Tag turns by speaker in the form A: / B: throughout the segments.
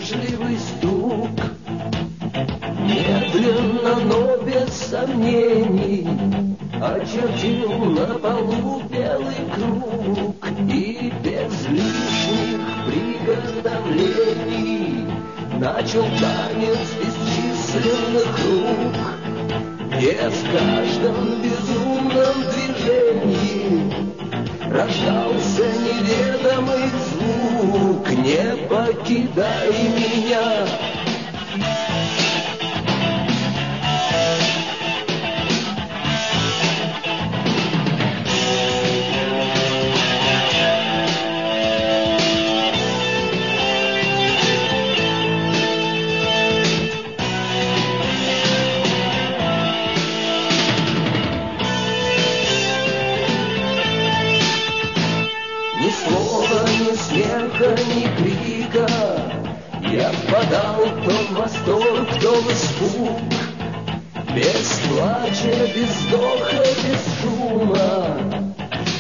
A: вежливый стук. Медленно, но без сомнений очертил на полу белый круг. И без лишних приготовлений начал танец бесчисленных рук, где в каждом безумном движении рождался неведомый звук. Не покидай меня. Ни слова, ни смеха, ни крика. Я впадал то в восторг, то в испуг. Без плача, без вздоха, без шума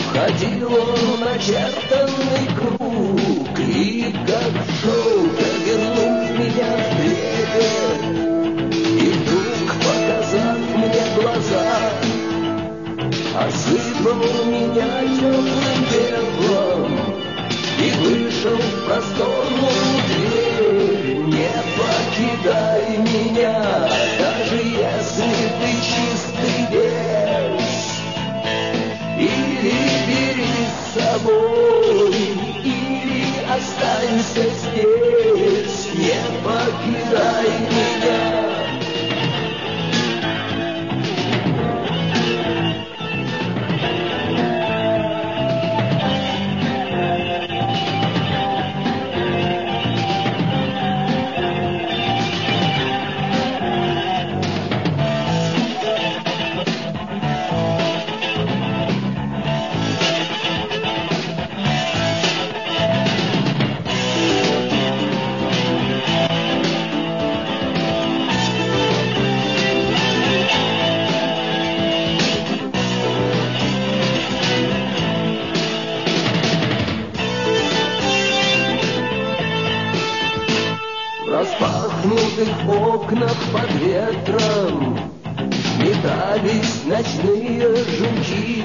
A: входил он в начертанный круг. И как в шоу, повернув меня в трепет, и вдруг, показав мне глаза, осыпал меня теплым пеплом и вышел в просторную дверь. Не покидай меня, даже если ты чистый весь. Или бери с собой, или останься здесь. Не покидай меня. В распахнутых окнах под ветром метались ночные жуки,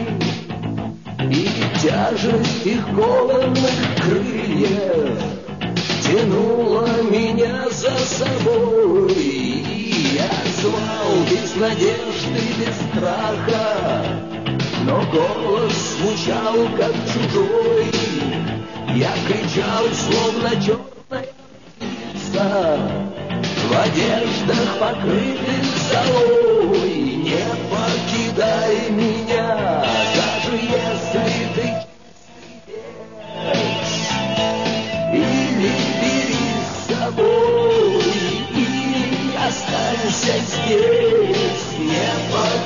A: и тяжесть их кованых крыльев тянула меня за собой. И я звал без надежды, без страха, но голос звучал как чужой. Я кричал, словно черная в одеждах, покрытых золой. Не покидай меня, даже если ты чистый. Или бери с собой, или останься здесь. Не покидай.